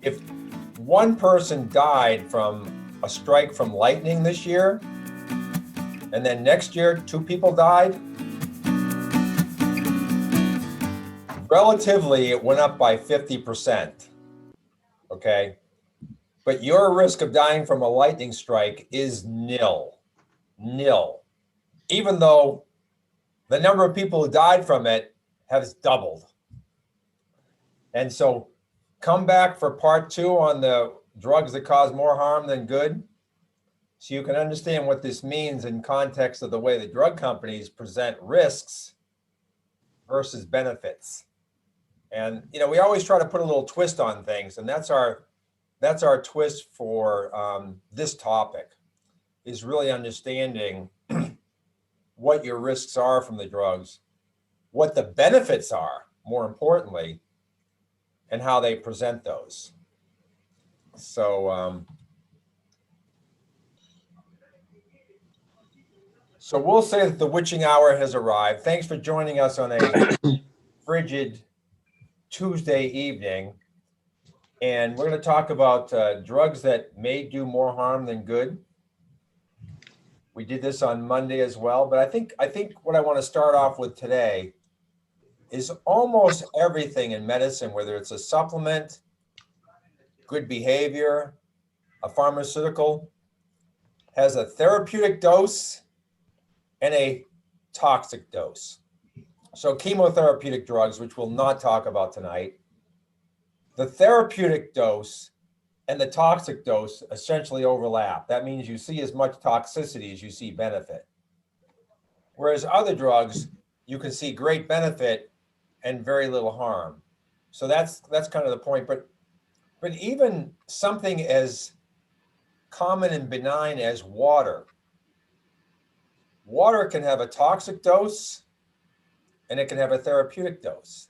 if one person died from a strike from lightning this year, and then next year 2 people died, relatively it went up by 50%. Okay, but your risk of dying from a lightning strike is nil, even though the number of people who died from it has doubled. And so come back for part 2 on the drugs that cause more harm than good, so you can understand what this means in context of the way the drug companies present risks versus benefits. And we always try to put a little twist on things, and that's our twist for this topic, is really understanding what your risks are from the drugs, what the benefits are, more importantly, and how they present those. So we'll say that the witching hour has arrived. Thanks for joining us on a frigid Tuesday evening. And we're going to talk about drugs that may do more harm than good. We did this on Monday as well, but I think what I want to start off with today is almost everything in medicine, whether it's a supplement, good behavior, a pharmaceutical, has a therapeutic dose and a toxic dose. So chemotherapeutic drugs, which we'll not talk about tonight, the therapeutic dose and the toxic dose essentially overlap. That means you see as much toxicity as you see benefit. Whereas other drugs, you can see great benefit and very little harm. So that's kind of the point. But even something as common and benign as water can have a toxic dose and it can have a therapeutic dose.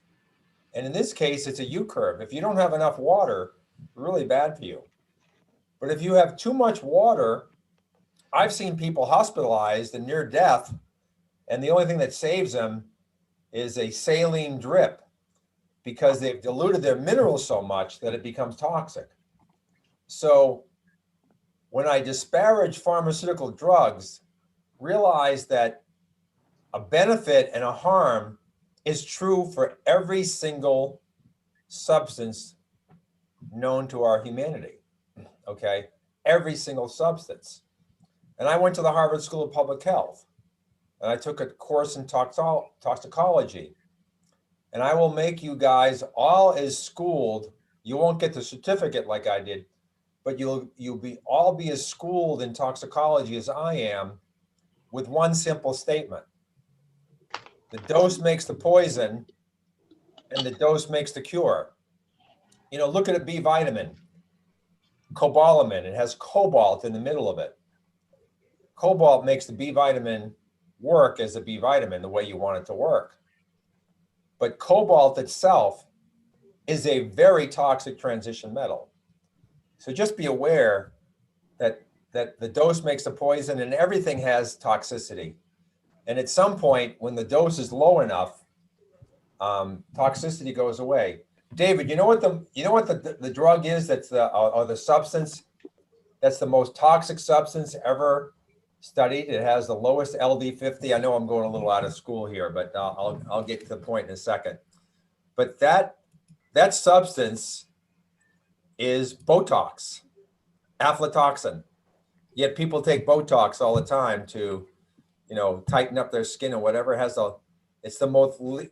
And in this case, it's a U-curve. If you don't have enough water, really bad for you. But if you have too much water, I've seen people hospitalized and near death, and the only thing that saves them is a saline drip, because they've diluted their minerals so much that it becomes toxic. So when I disparage pharmaceutical drugs, realize that a benefit and a harm is true for every single substance known to our humanity, okay? Every single substance. And I went to the Harvard School of Public Health, and I took a course in toxicology. And I will make you guys all as schooled. You won't get the certificate like I did, but you'll all be as schooled in toxicology as I am, with one simple statement. The dose makes the poison, and the dose makes the cure. Look at a B vitamin, cobalamin. It has cobalt in the middle of it. Cobalt makes the B vitamin work as a B vitamin the way you want it to work. But cobalt itself is a very toxic transition metal. So just be aware that the dose makes the poison, and everything has toxicity. And at some point, when the dose is low enough, toxicity goes away. David, you know what the drug is that's the substance that's the most toxic substance ever studied? It has the lowest LD50. I know I'm going a little out of school here, but I'll get to the point in a second. But that substance is Botox, aflatoxin. Yet people take Botox all the time to, tighten up their skin or whatever. It's the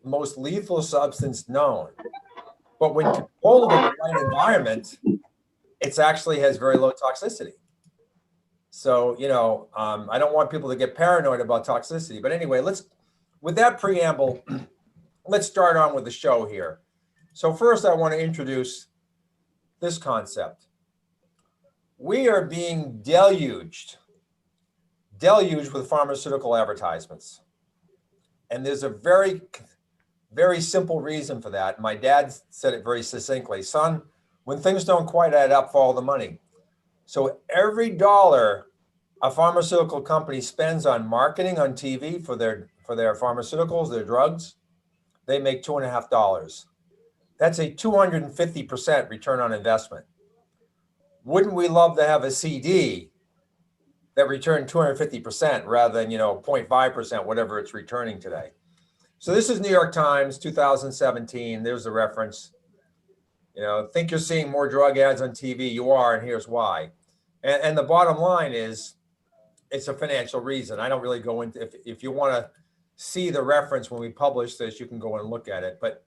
most lethal substance known. But when controlled in the right environment, it actually has very low toxicity. So, I don't want people to get paranoid about toxicity. But anyway, with that preamble, let's start on with the show here. So first, I want to introduce this concept. We are being deluged with pharmaceutical advertisements. And there's a very, very simple reason for that. My dad said it very succinctly. Son, when things don't quite add up, follow the money. So every dollar a pharmaceutical company spends on marketing on TV for their pharmaceuticals, their drugs, they make $2.50. That's a 250% return on investment. wouldn't we love to have a CD that returned 250% rather than, 0.5%, whatever it's returning today? So this is New York Times, 2017. There's the reference. Think you're seeing more drug ads on TV. You are, and here's why. And the bottom line is, it's a financial reason. I don't really go into, if you want to see the reference when we publish this, you can go and look at it. But,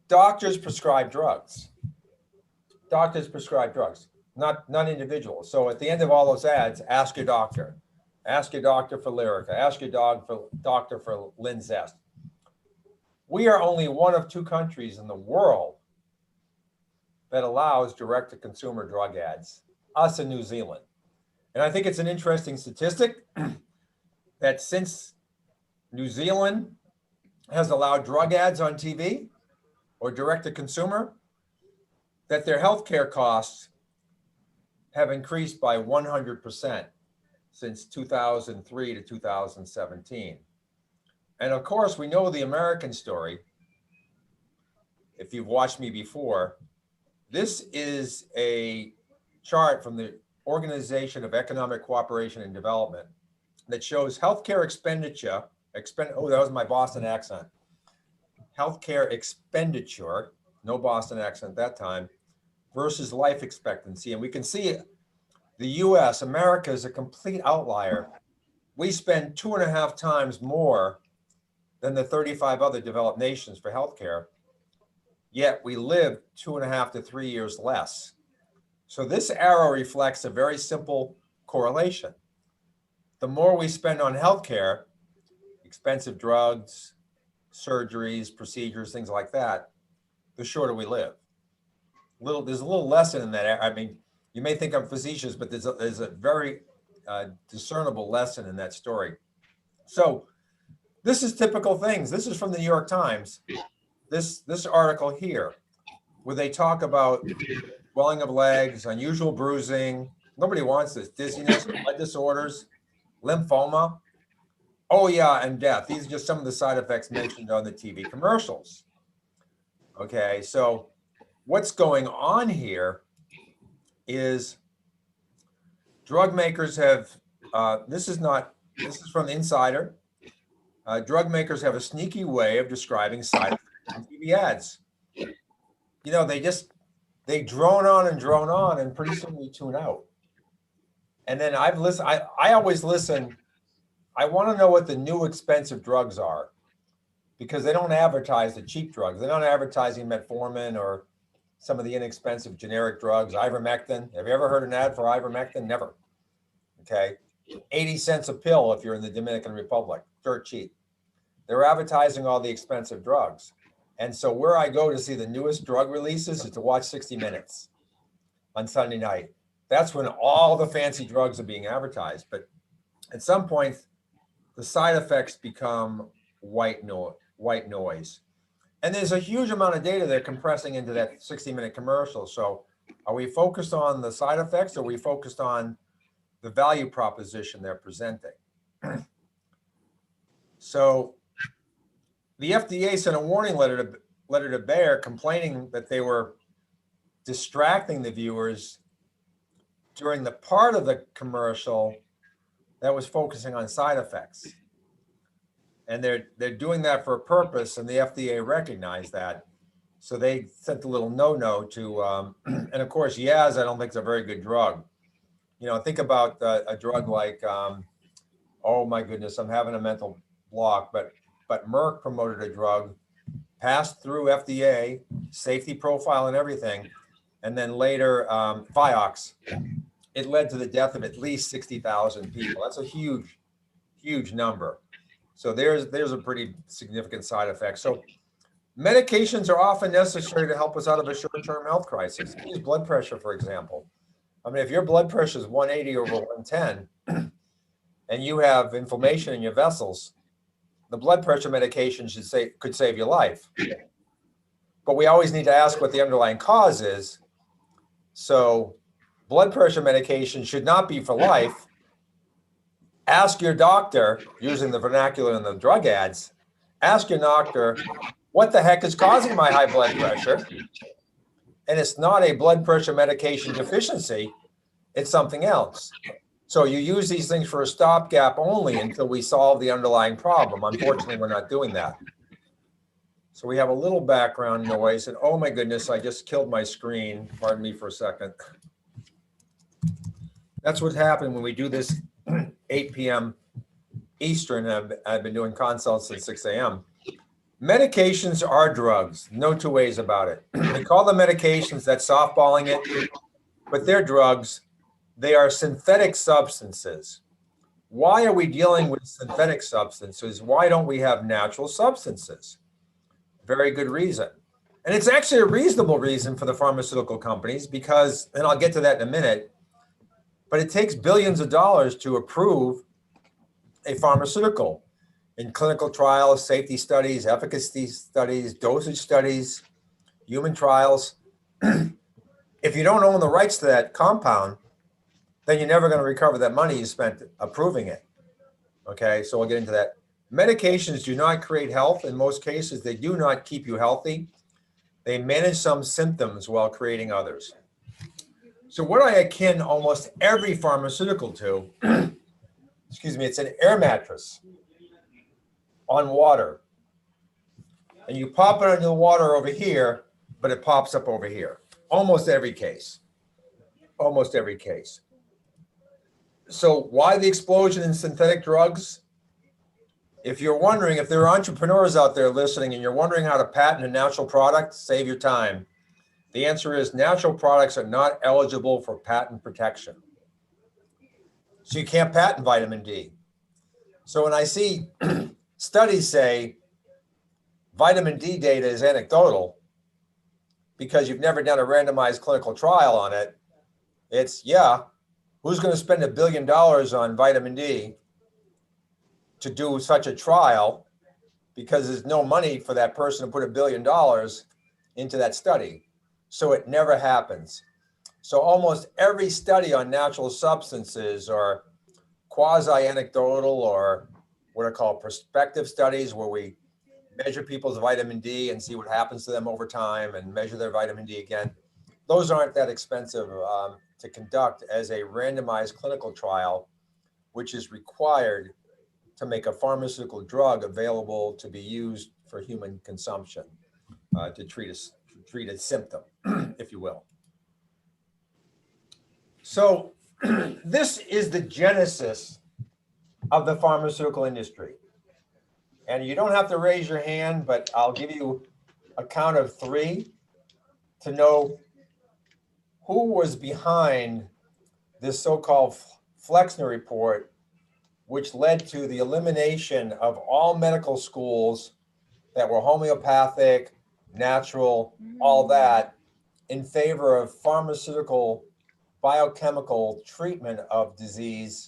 doctors prescribe drugs. Doctors prescribe drugs, not individuals. So at the end of all those ads, ask your doctor. Ask your doctor for Lyrica. Ask your doctor for Linzest. We are only one of 2 countries in the world that allows direct-to-consumer drug ads, us in New Zealand. And I think it's an interesting statistic that since New Zealand has allowed drug ads on TV or direct-to-consumer, that their healthcare costs have increased by 100% since 2003 to 2017. And of course, we know the American story. If you've watched me before, this is a chart from the Organization of Economic Cooperation and Development that shows healthcare expenditure. Oh, that was my Boston accent. Healthcare expenditure, no Boston accent that time, versus life expectancy. And we can see the US, America, is a complete outlier. We spend 2.5 times more than the 35 other developed nations for healthcare, yet we live 2.5 to 3 years less. So this arrow reflects a very simple correlation. The more we spend on healthcare, expensive drugs, surgeries, procedures, things like that, the shorter we live. There's a little lesson in that. I mean, you may think I'm facetious, but there's a very discernible lesson in that story. So this is typical things. This is from the New York Times. This article here, where they talk about swelling of legs, unusual bruising. Nobody wants this. Dizziness, blood disorders, lymphoma. Oh yeah, and death. These are just some of the side effects mentioned on the TV commercials. Okay, so what's going on here is drug makers have, this is from the Insider. Drug makers have a sneaky way of describing side effects in TV ads. They drone on, and pretty soon we tune out. And then I always listen. I want to know what the new expensive drugs are, because they don't advertise the cheap drugs. They're not advertising metformin or some of the inexpensive generic drugs, ivermectin. Have you ever heard an ad for ivermectin? Never. Okay. 80 cents a pill if you're in the Dominican Republic, dirt cheap. They're advertising all the expensive drugs. And so where I go to see the newest drug releases is to watch 60 Minutes on Sunday night. That's when all the fancy drugs are being advertised. But at some point, the side effects become white noise. And there's a huge amount of data they're compressing into that 60-minute commercial. So are we focused on the side effects, or are we focused on the value proposition they're presenting? So the FDA sent a warning letter to Bayer, complaining that they were distracting the viewers during the part of the commercial that was focusing on side effects. And they're doing that for a purpose, and the FDA recognized that. So they sent a little no to, and of course, Yaz, I don't think it's a very good drug. Think about a drug like, oh my goodness, I'm having a mental block, but Merck promoted a drug, passed through FDA, safety profile and everything, and then later Vioxx. It led to the death of at least 60,000 people. That's a huge, huge number. So there's a pretty significant side effect. So medications are often necessary to help us out of a short-term health crisis. Use blood pressure, for example. I mean, if your blood pressure is 180 over 110, and you have inflammation in your vessels, the blood pressure medication could save your life. But we always need to ask what the underlying cause is. So blood pressure medication should not be for life. Ask your doctor, using the vernacular in the drug ads, ask your doctor, what the heck is causing my high blood pressure? And it's not a blood pressure medication deficiency, it's something else. So you use these things for a stopgap only until we solve the underlying problem. Unfortunately, we're not doing that. So we have a little background noise, and oh my goodness, I just killed my screen. Pardon me for a second. That's what happened when we do this 8 p.m. Eastern. I've been doing consults since 6 a.m. Medications are drugs, no two ways about it. We call them medications, that's softballing it, but they're drugs. They are synthetic substances. Why are we dealing with synthetic substances? Why don't we have natural substances? Very good reason. And it's actually a reasonable reason for the pharmaceutical companies because, and I'll get to that in a minute, but it takes billions of dollars to approve a pharmaceutical in clinical trials, safety studies, efficacy studies, dosage studies, human trials. If you don't own the rights to that compound, then you're never going to recover that money you spent approving it. Okay, so we'll get into that. Medications do not create health. In most cases, they do not keep you healthy. They manage some symptoms while creating others. So what I akin almost every pharmaceutical to, excuse me, it's an air mattress on water. And you pop it into the water over here, but it pops up over here. Almost every case. Almost every case. So why the explosion in synthetic drugs? If you're wondering, if there are entrepreneurs out there listening and you're wondering how to patent a natural product, save your time. The answer is natural products are not eligible for patent protection. So you can't patent vitamin D. So when I see studies say vitamin D data is anecdotal because you've never done a randomized clinical trial on it, it's, yeah, who's going to spend $1 billion on vitamin D to do such a trial because there's no money for that person to put $1 billion into that study. So it never happens. So almost every study on natural substances are quasi-anecdotal or what are called prospective studies where we measure people's vitamin D and see what happens to them over time and measure their vitamin D again. Those aren't that expensive to conduct as a randomized clinical trial, which is required to make a pharmaceutical drug available to be used for human consumption to treat a symptom, if you will. So this is the genesis of the pharmaceutical industry. And you don't have to raise your hand, but I'll give you a count of 3 to know who was behind this so-called Flexner report, which led to the elimination of all medical schools that were homeopathic, natural, all that, in favor of pharmaceutical biochemical treatment of disease.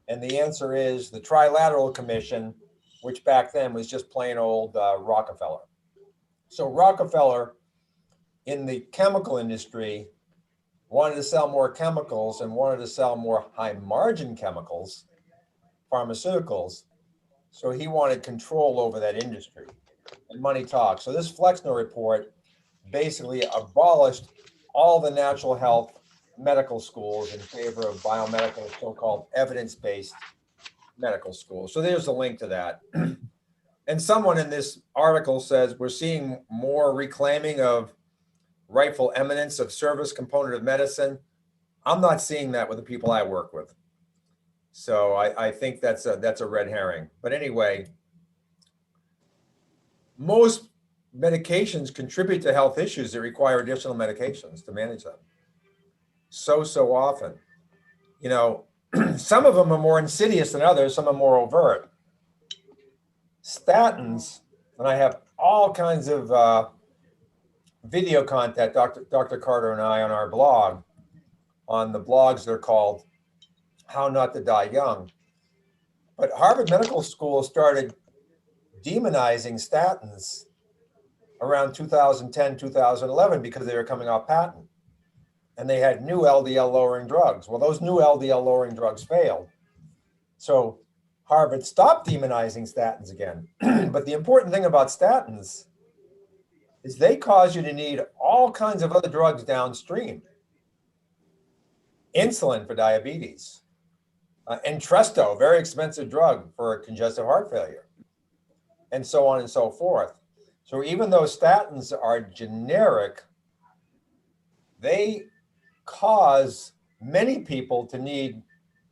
And the answer is the Trilateral Commission, which back then was just plain old Rockefeller. So Rockefeller in the chemical industry wanted to sell more chemicals and wanted to sell more high margin chemicals, pharmaceuticals. So he wanted control over that industry and money talks. So this Flexner report basically abolished all the natural health medical schools in favor of biomedical, so-called evidence-based medical schools. So there's a link to that. And someone in this article says we're seeing more reclaiming of rightful eminence of service component of medicine. I'm not seeing that with the people I work with. So I think that's a red herring. But anyway, most medications contribute to health issues that require additional medications to manage them. So often, you know, some of them are more insidious than others, some are more overt. Statins, and I have all kinds of video content, Dr. Carter and I on our blog, on the blogs they're called How Not to Die Young. But Harvard Medical School started demonizing statins around 2010, 2011 because they were coming off patent. And they had new LDL lowering drugs. Well, those new LDL lowering drugs failed. So Harvard stopped demonizing statins again. But the important thing about statins is they cause you to need all kinds of other drugs downstream. Insulin for diabetes, Entresto, very expensive drug for congestive heart failure, and so on and so forth. So even though statins are generic, they cause many people to need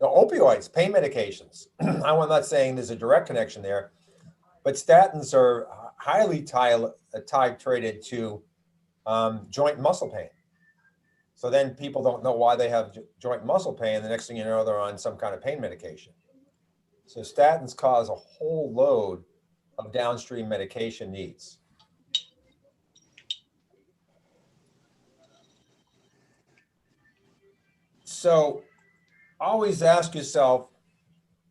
opioids, pain medications. I'm not saying there's a direct connection there, but statins are highly titrated to joint muscle pain. So then people don't know why they have joint muscle pain. The next thing you know, they're on some kind of pain medication. So statins cause a whole load of downstream medication needs. So always ask yourself,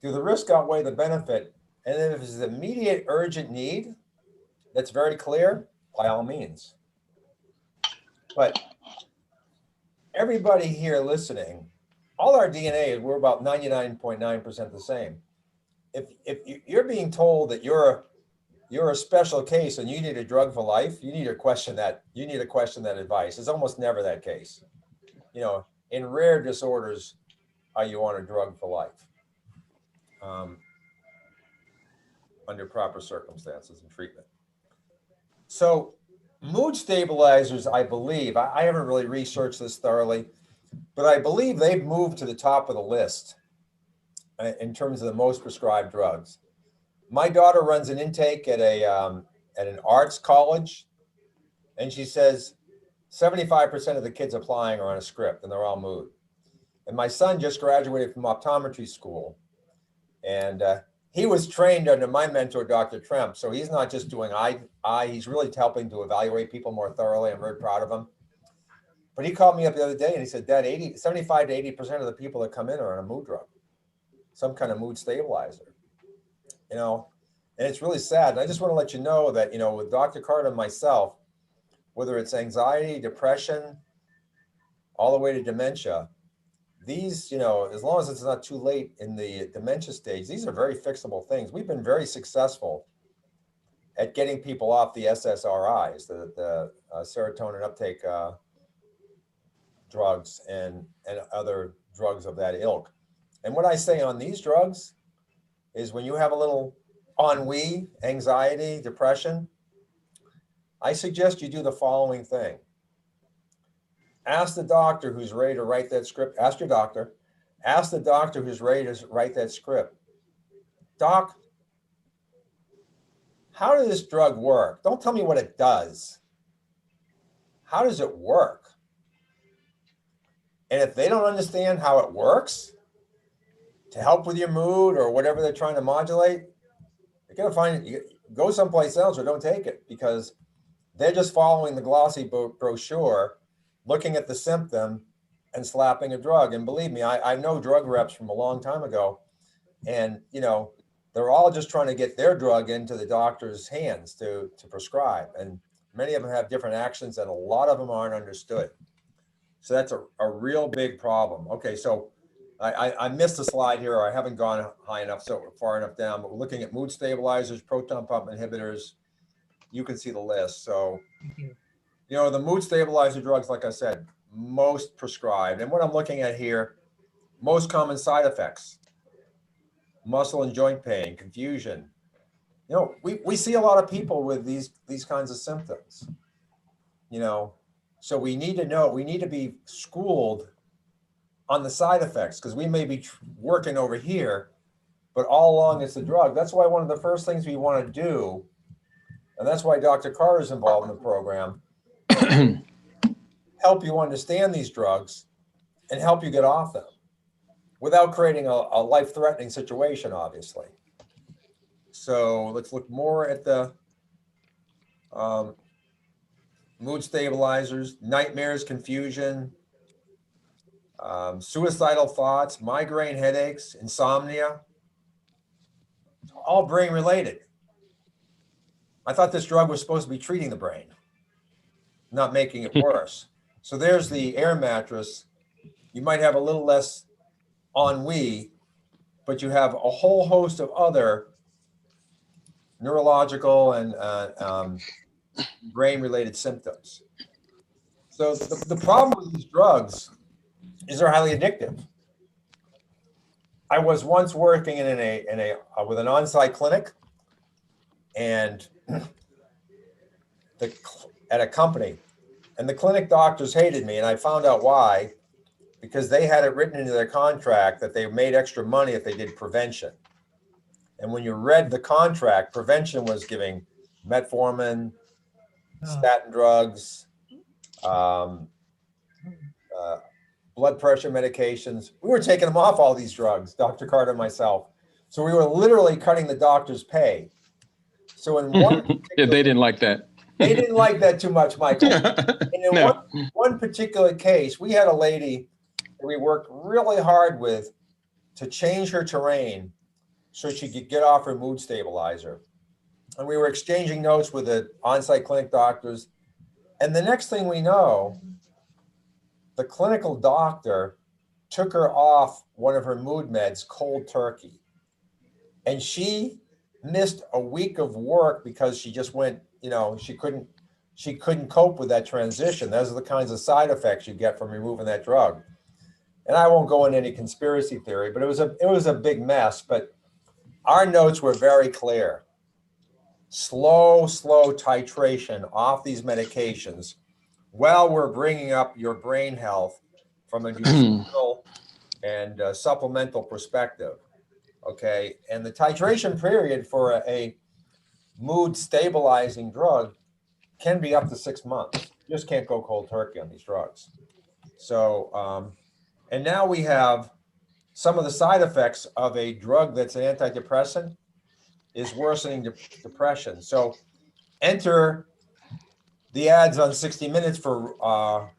do the risk outweigh the benefit? And then if it's an immediate urgent need that's very clear, by all means. But everybody here listening, all our DNA, we're about 99.9% the same. If you're being told that you're a special case and you need a drug for life, you need to question that. You need to question that advice. It's almost never that case. In rare disorders, are you on a drug for life under proper circumstances and treatment. So mood stabilizers, I believe, I haven't really researched this thoroughly, but I believe they've moved to the top of the list in terms of the most prescribed drugs. My daughter runs an intake at an arts college, and she says 75% of the kids applying are on a script, and they're all mood. And my son just graduated from optometry school, and he was trained under my mentor, Dr. Tremp. So he's not just doing eye, he's really helping to evaluate people more thoroughly. I'm very proud of him. But he called me up the other day and he said, Dad, 75 to 80% of the people that come in are on a mood drug, some kind of mood stabilizer, and it's really sad. And I just want to let you know that, with Dr. Carter and myself, whether it's anxiety, depression, all the way to dementia, these, as long as it's not too late in the dementia stage, these are very fixable things. We've been very successful at getting people off the SSRIs, the serotonin uptake drugs and other drugs of that ilk. And what I say on these drugs is when you have a little ennui, anxiety, depression, I suggest you do the following thing. Ask the doctor who's ready to write that script. Ask your doctor. Ask the doctor who's ready to write that script. Doc, how does this drug work? Don't tell me what it does. How does it work? And if they don't understand how it works to help with your mood or whatever they're trying to modulate, you're going to find it. Go someplace else or don't take it, because they're just following the glossy brochure, looking at the symptom and slapping a drug. And believe me, I know drug reps from a long time ago, and they're all just trying to get their drug into the doctor's hands to prescribe. And many of them have different actions, and a lot of them aren't understood. So that's a real big problem. Okay, so I missed a slide here, or I haven't gone high enough, so far enough down, but we're looking at mood stabilizers, proton pump inhibitors. You can see the list. So, the mood stabilizer drugs, like I said, most prescribed. And what I'm looking at here, most common side effects: muscle and joint pain, confusion. We see a lot of people with these kinds of symptoms. So we need to know, we need to be schooled on the side effects, because we may be working over here, but all along it's the drug. That's why one of the first things we want to do, and that's why Dr. Carter is involved in the program, help you understand these drugs and help you get off them without creating a life-threatening situation, obviously. So let's look more at the mood stabilizers: nightmares, confusion, suicidal thoughts, migraine headaches, insomnia, all brain related. I thought this drug was supposed to be treating the brain, not making it worse. So there's the air mattress. You might have a little less ennui, but you have a whole host of other neurological and brain-related symptoms. So the problem with these drugs is they're highly addictive. I was once working with an on-site clinic, and at a company, and the clinic doctors hated me, and I found out why, because they had it written into their contract that they made extra money if they did prevention. And when you read the contract, prevention was giving metformin, statin drugs, blood pressure medications. We were taking them off all these drugs, Dr. Carter and myself. So we were literally cutting the doctor's pay. So in one yeah, they didn't like that. They didn't like that too much, Michael. And in No. one particular case, we had a lady that we worked really hard with to change her terrain so she could get off her mood stabilizer. And we were exchanging notes with the on-site clinic doctors. And the next thing we know, the clinical doctor took her off one of her mood meds cold turkey. And she missed a week of work because she just went, she couldn't cope with that transition. Those are the kinds of side effects you get from removing that drug. And I won't go into any conspiracy theory, but it was a big mess. But our notes were very clear. Slow titration off these medications while we're bringing up your brain health from a nutritional and supplemental perspective. Okay. And the titration period for a mood stabilizing drug can be up to 6 months. You just can't go cold turkey on these drugs. So, and now we have some of the side effects of a drug that's an antidepressant is worsening depression. So enter the ads on 60 Minutes for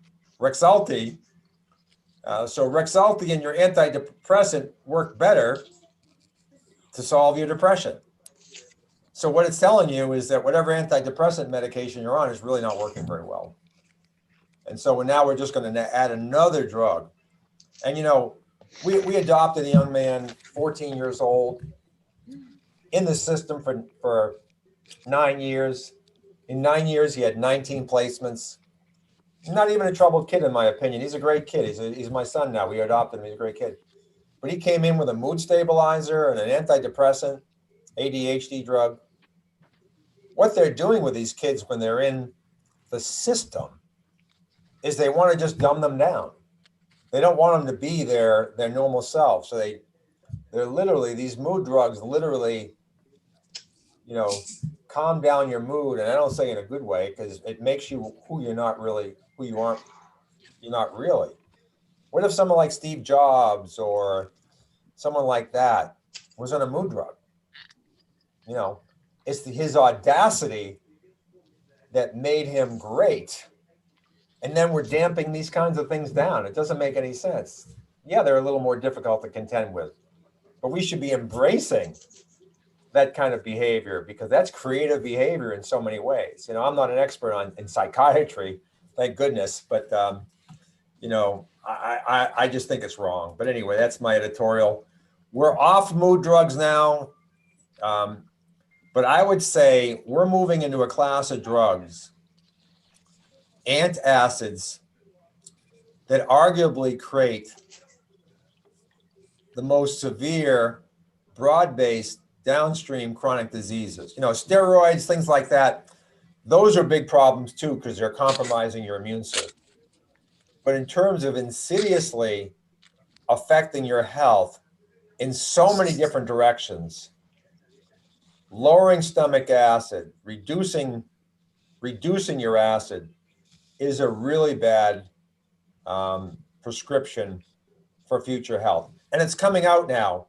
Rexulti. So Rexulti and your antidepressant work better to solve your depression. So what it's telling you is that whatever antidepressant medication you're on is really not working very well. And so now we're just going to add another drug. And, we adopted a young man, 14 years old, in the system for 9 years. In 9 years, he had 19 placements. He's not even a troubled kid, in my opinion. He's a great kid. He's my son now. We adopted him. He's a great kid. But he came in with a mood stabilizer and an antidepressant, ADHD drug. What they're doing with these kids when they're in the system is they want to just dumb them down. They don't want them to be their normal self. So they're literally, these mood drugs literally, calm down your mood. And I don't say in a good way, because it makes you who you're not really. What if someone like Steve Jobs or someone like that was on a mood drug? It's his audacity that made him great. And then we're damping these kinds of things down. It doesn't make any sense. Yeah, they're a little more difficult to contend with, but we should be embracing that kind of behavior, because that's creative behavior in so many ways. I'm not an expert in psychiatry, thank goodness, but I just think it's wrong. But anyway, that's my editorial. We're off mood drugs now, but I would say we're moving into a class of drugs, antacids, that arguably create the most severe, broad-based downstream chronic diseases. Steroids, things like that. Those are big problems too, because they're compromising your immune system. But in terms of insidiously affecting your health in so many different directions, lowering stomach acid, reducing your acid is a really bad prescription for future health. And it's coming out now,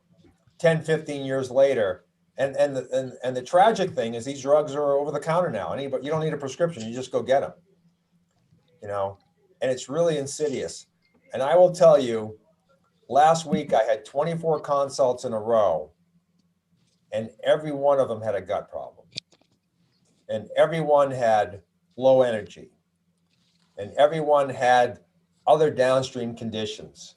10, 15 years later. And the tragic thing is these drugs are over the counter now. You don't need a prescription. You just go get them, and it's really insidious. And I will tell you, last week I had 24 consults in a row, and every one of them had a gut problem, and everyone had low energy, and everyone had other downstream conditions.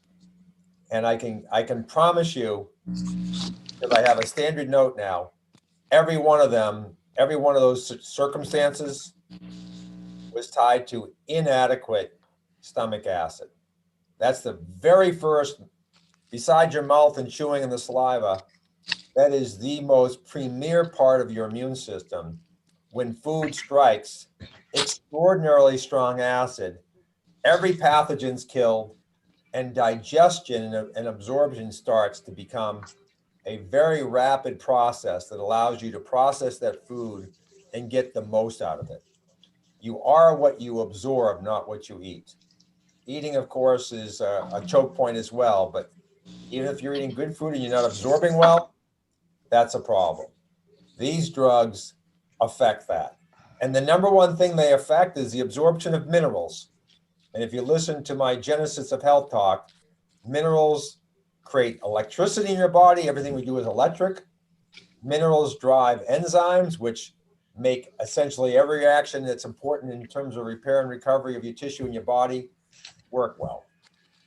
And I can promise you, because I have a standard note now, every one of them every one of those circumstances was tied to inadequate stomach acid. That's the very first, besides your mouth and chewing and the saliva, that is the most premier part of your immune system. When food strikes extraordinarily strong acid, every pathogen's killed, and digestion and absorption starts to become a very rapid process that allows you to process that food and get the most out of it. You are what you absorb, not what you eat. Eating, of course, is a choke point as well, but even if you're eating good food and you're not absorbing well, that's a problem. These drugs affect that. And the number one thing they affect is the absorption of minerals. And if you listen to my Genesis of Health talk, minerals create electricity in your body. Everything we do is electric. Minerals drive enzymes, which make essentially every reaction that's important in terms of repair and recovery of your tissue in your body work well.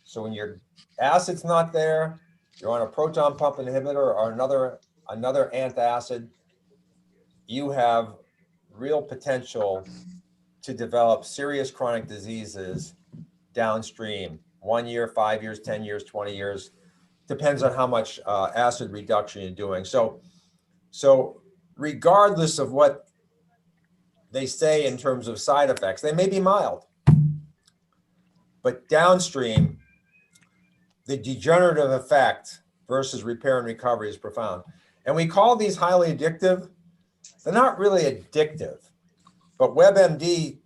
So when your acid's not there, you're on a proton pump inhibitor or another antacid, you have real potential to develop serious chronic diseases downstream. 1 year, 5 years, 10 years, 20 years, depends on how much acid reduction you're doing. So regardless of what they say in terms of side effects, they may be mild, but downstream, the degenerative effect versus repair and recovery is profound. And we call these highly addictive. They're not really addictive, but WebMD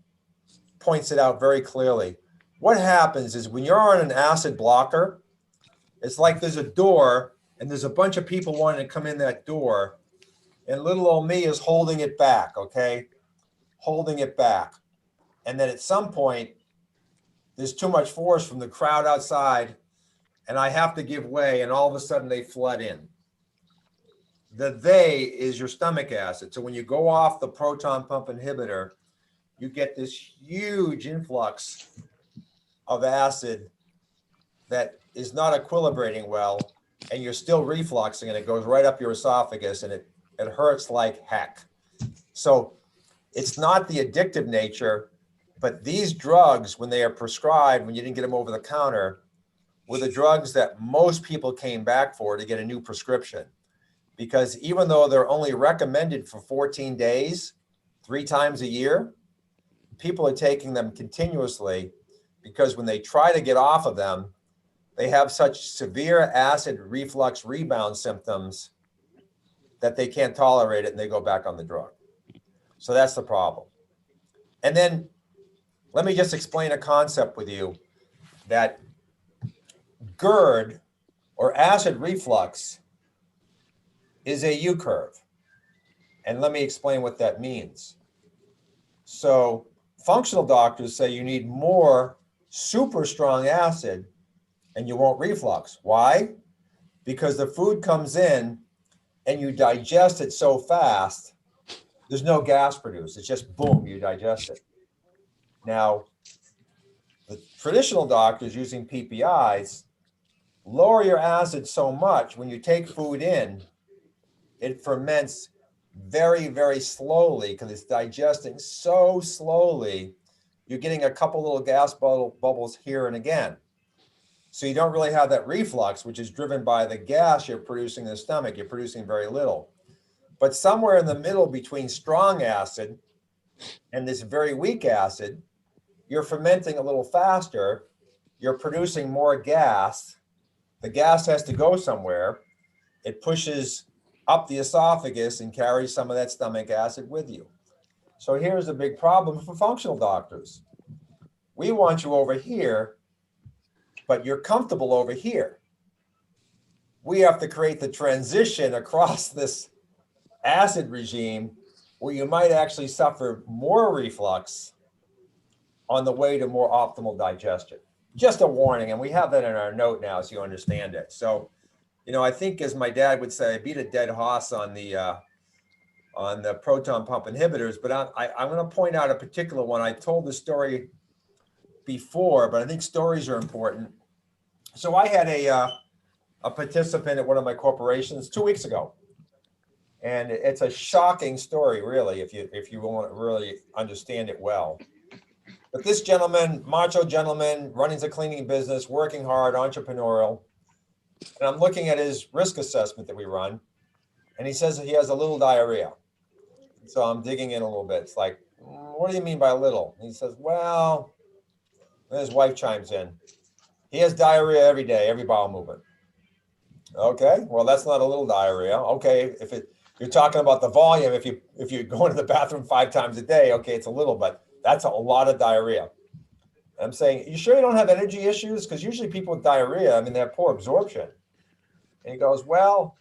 points it out very clearly. What happens is when you're on an acid blocker, it's like there's a door and there's a bunch of people wanting to come in that door, and little old me is holding it back, okay? Holding it back. And then at some point, there's too much force from the crowd outside, and I have to give way, and all of a sudden they flood in. The they is your stomach acid. So when you go off the proton pump inhibitor, you get this huge influx of acid that is not equilibrating well, and you're still refluxing, and it goes right up your esophagus, and it hurts like heck. So it's not the addictive nature, but these drugs, when they are prescribed, when you didn't get them over the counter, were the drugs that most people came back for to get a new prescription. Because even though they're only recommended for 14 days, 3 times a year, people are taking them continuously because when they try to get off of them, they have such severe acid reflux rebound symptoms that they can't tolerate it and they go back on the drug. So that's the problem. And then let me just explain a concept with you that GERD or acid reflux is a U-curve. And let me explain what that means. So functional doctors say you need more super strong acid and you won't reflux. Why? Because the food comes in and you digest it so fast, there's no gas produced. It's just boom, you digest it. Now, the traditional doctors using PPIs lower your acid so much when you take food in, it ferments very, very slowly because it's digesting so slowly. You're getting a couple little gas bubbles here and again. So you don't really have that reflux, which is driven by the gas you're producing in the stomach. You're producing very little. But somewhere in the middle between strong acid and this very weak acid, you're fermenting a little faster. You're producing more gas. The gas has to go somewhere. It pushes up the esophagus and carries some of that stomach acid with you. So here's a big problem for functional doctors. We want you over here, but you're comfortable over here. We have to create the transition across this acid regime where you might actually suffer more reflux on the way to more optimal digestion. Just a warning, and we have that in our note now so you understand it. So, I think as my dad would say, I beat a dead horse on the proton pump inhibitors, but I'm going to point out a particular one. I told the story before, but I think stories are important. So I had a participant at one of my corporations 2 weeks ago, And it's a shocking story, really, if you want to really understand it well. But this gentleman, macho gentleman, running a cleaning business, working hard, entrepreneurial. And I'm looking at his risk assessment that we run, and he says that he has a little diarrhea. So I'm digging in a little bit. It's like, what do you mean by little? And he says, well, and his wife chimes in. He has diarrhea every day, every bowel movement. Okay, well, that's not a little diarrhea. Okay, you're talking about the volume, if you go into the bathroom 5 times a day, okay, it's a little, but that's a lot of diarrhea. I'm saying, you sure you don't have energy issues? Because usually people with diarrhea, I mean, they have poor absorption. And he goes, well,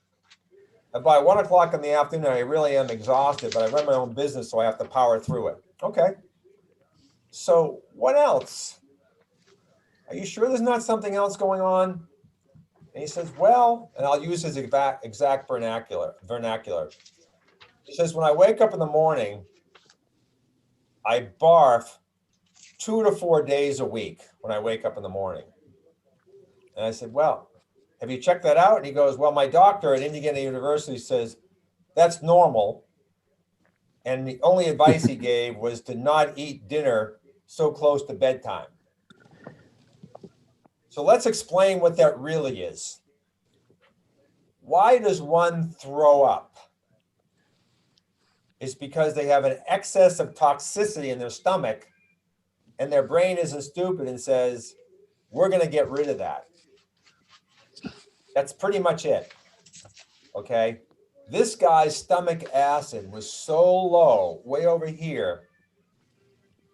by 1 o'clock in the afternoon, I really am exhausted, but I run my own business, so I have to power through it. Okay. So what else? Are you sure there's not something else going on? And he says, well, and I'll use his exact vernacular. He says, when I wake up in the morning, I barf 2 to 4 days a week when I wake up in the morning. And I said, well, have you checked that out? And he goes, well, my doctor at Indiana University says that's normal. And the only advice he gave was to not eat dinner so close to bedtime. So let's explain what that really is. Why does one throw up? It's because they have an excess of toxicity in their stomach, and their brain isn't stupid and says, we're going to get rid of that. That's pretty much it. Okay. This guy's stomach acid was so low, way over here.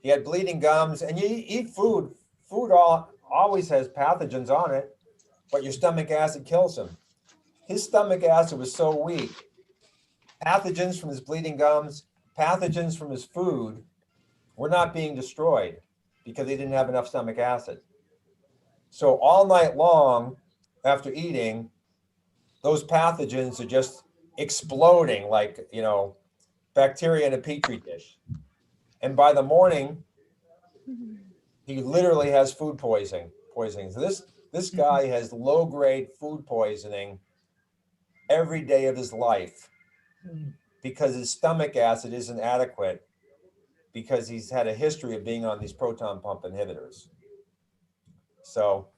He had bleeding gums, and you eat food. Food always has pathogens on it, but your stomach acid kills him. His stomach acid was so weak. Pathogens from his bleeding gums, pathogens from his food were not being destroyed because he didn't have enough stomach acid. So all night long after eating, those pathogens are just exploding like, bacteria in a petri dish. And by the morning, he literally has food poisoning. So this guy has low-grade food poisoning every day of his life because his stomach acid isn't adequate because he's had a history of being on these proton pump inhibitors. So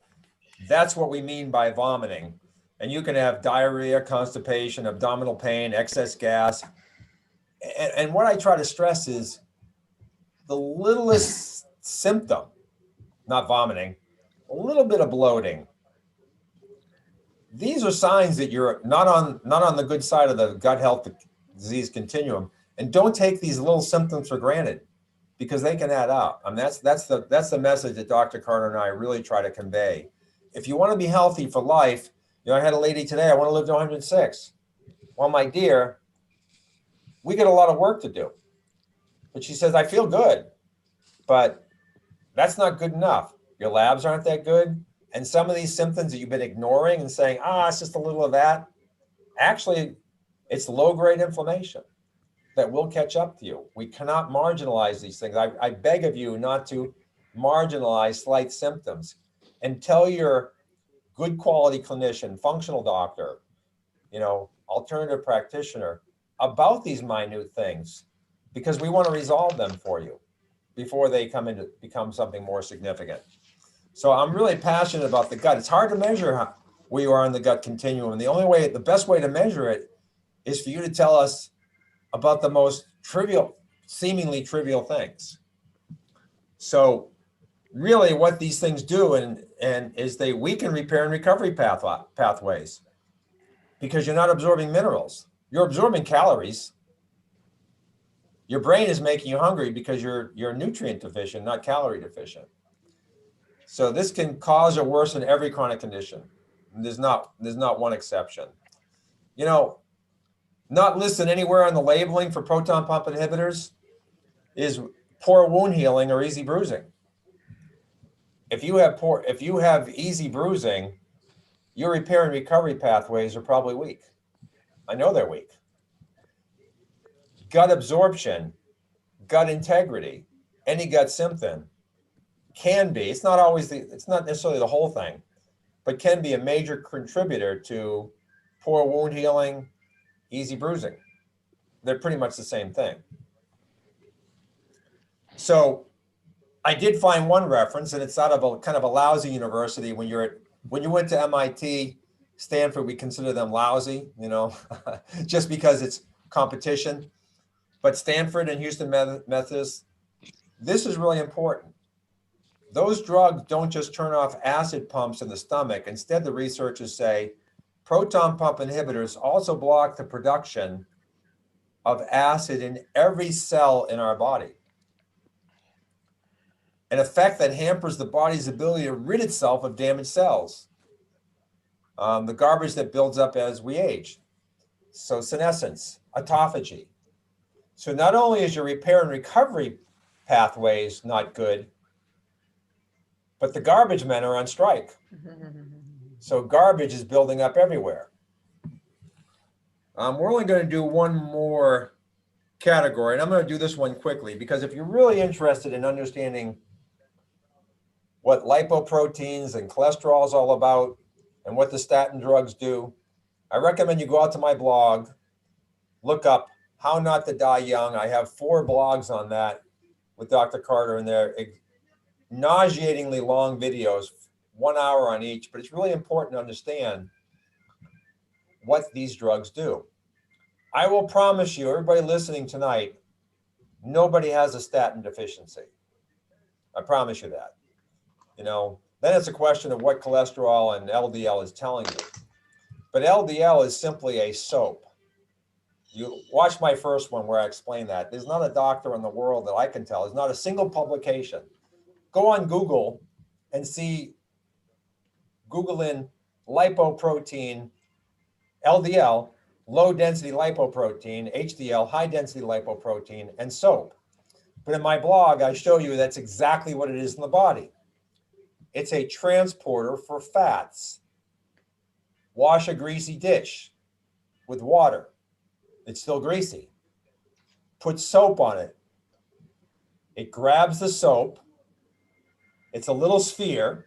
that's what we mean by vomiting. And you can have diarrhea, constipation, abdominal pain, excess gas. And what I try to stress is the littlest symptom, not vomiting, a little bit of bloating. These are signs that you're not on the good side of the gut health disease continuum. And don't take these little symptoms for granted because they can add up. And that's the message that Dr. Carter and I really try to convey. If you want to be healthy for life, I had a lady today, I want to live to 106. Well, my dear, we got a lot of work to do. But she says, I feel good, but that's not good enough. Your labs aren't that good. And some of these symptoms that you've been ignoring and saying, it's just a little of that. Actually, it's low-grade inflammation that will catch up to you. We cannot marginalize these things. I beg of you not to marginalize slight symptoms and tell your good quality clinician, functional doctor, alternative practitioner about these minute things because we want to resolve them for you before they become something more significant. So I'm really passionate about the gut. It's hard to measure where you are in the gut continuum. And the best way to measure it is for you to tell us about the most seemingly trivial things. So really what these things do is they weaken repair and recovery pathways because you're not absorbing minerals. You're absorbing calories. Your brain is making you hungry because you're nutrient deficient, not calorie deficient. So this can cause or worsen every chronic condition. There's not one exception. Not listed anywhere on the labeling for proton pump inhibitors is poor wound healing or easy bruising. If you have easy bruising, your repair and recovery pathways are probably weak. I know they're weak. Gut absorption, gut integrity, any gut symptom can be, it's not necessarily the whole thing, but can be a major contributor to poor wound healing, easy bruising. they're pretty much the same thing. So I did find one reference, and it's out of a kind of a lousy university. When you went to MIT, Stanford, we consider them lousy, just because it's competition. But Stanford and Houston Methodist, this is really important. Those drugs don't just turn off acid pumps in the stomach. Instead, the researchers say proton pump inhibitors also block the production of acid in every cell in our body, an effect that hampers the body's ability to rid itself of damaged cells, the garbage that builds up as we age. So senescence, autophagy. So not only is your repair and recovery pathways not good, but the garbage men are on strike. So garbage is building up everywhere. We're only going to do one more category, and I'm going to do this one quickly, because if you're really interested in understanding what lipoproteins and cholesterol is all about and what the statin drugs do, I recommend you go out to my blog, look up How Not to Die Young. I have 4 blogs on that with Dr. Carter, and they're nauseatingly long videos, 1 hour on each, but it's really important to understand what these drugs do. I will promise you, everybody listening tonight, nobody has a statin deficiency. I promise you that. Then it's a question of what cholesterol and LDL is telling you. But LDL is simply a soap. You watch my first one where I explain that. There's not a doctor in the world that I can tell. There's not a single publication. Go on Google and Google in lipoprotein, LDL, low density lipoprotein, HDL, high density lipoprotein, and soap. But in my blog, I show you that's exactly what it is in the body. It's a transporter for fats. Wash a greasy dish with water. It's still greasy. Put soap on it. It grabs the soap. It's a little sphere.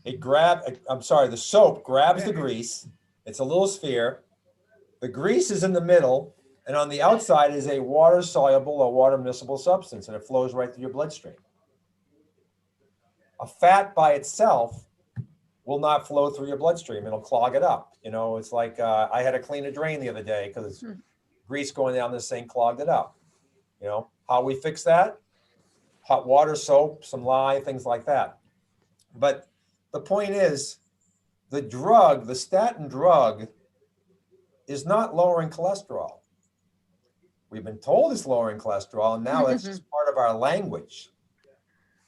The soap grabs the grease. It's a little sphere. The grease is in the middle, and on the outside is a water-soluble or water-miscible substance, and it flows right through your bloodstream. A fat by itself will not flow through your bloodstream. It'll clog it up. It's like I had to clean a drain the other day because grease going down this thing clogged it up. How we fix that? Hot water, soap, some lye, things like that. But the point is, the statin drug is not lowering cholesterol. We've been told it's lowering cholesterol, and now it's just part of our language.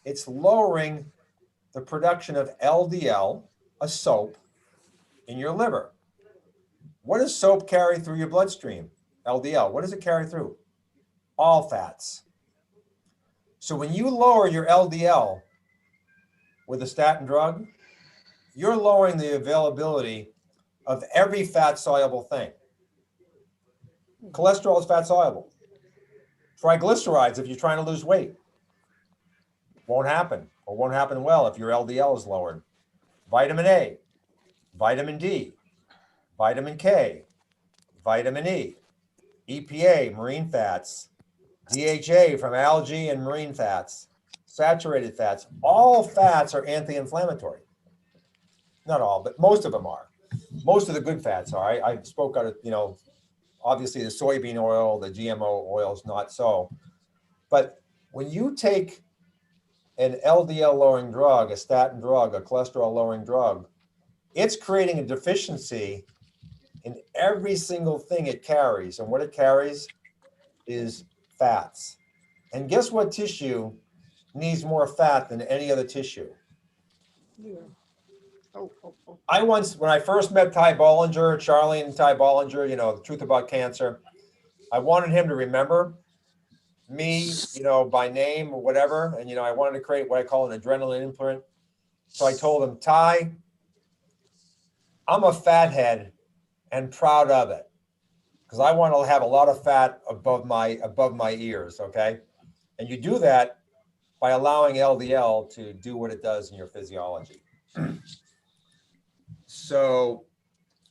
It's lowering the production of LDL, a soap, in your liver. What does soap carry through your bloodstream? LDL. What does it carry through? All fats. So when you lower your LDL with a statin drug, you're lowering the availability of every fat-soluble thing. Cholesterol is fat-soluble. Triglycerides, if you're trying to lose weight, won't happen, or won't happen well if your LDL is lowered. Vitamin A, vitamin D, vitamin K, vitamin E, EPA, marine fats, DHA from algae and marine fats, saturated fats. All fats are anti-inflammatory. Not all, but most of them are. Most of the good fats are. I spoke out of, obviously the soybean oil, the GMO oils, not so. But when you take an LDL lowering drug, a statin drug, a cholesterol lowering drug, it's creating a deficiency in every single thing it carries. And what it carries is fats. And guess what tissue needs more fat than any other tissue? Yeah. Oh. When I first met Ty Bollinger, Charlene and Ty Bollinger, The Truth About Cancer, I wanted him to remember me, by name or whatever. And, I wanted to create what I call an adrenaline imprint. So I told him, Ty, I'm a fathead and proud of it, because I want to have a lot of fat above my ears. Okay. And you do that by allowing LDL to do what it does in your physiology. So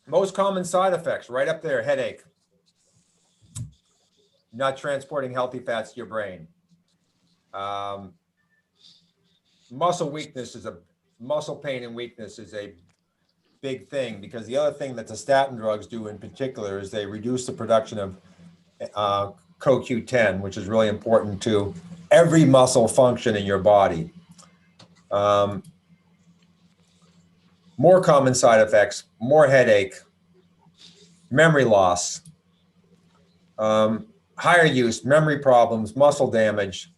most common side effects right up there: headache, not transporting healthy fats to your brain. Muscle pain and weakness is a big thing, because the other thing that the statin drugs do in particular is they reduce the production of CoQ10, which is really important to every muscle function in your body. More common side effects: more headache, memory loss, higher use, memory problems, muscle damage,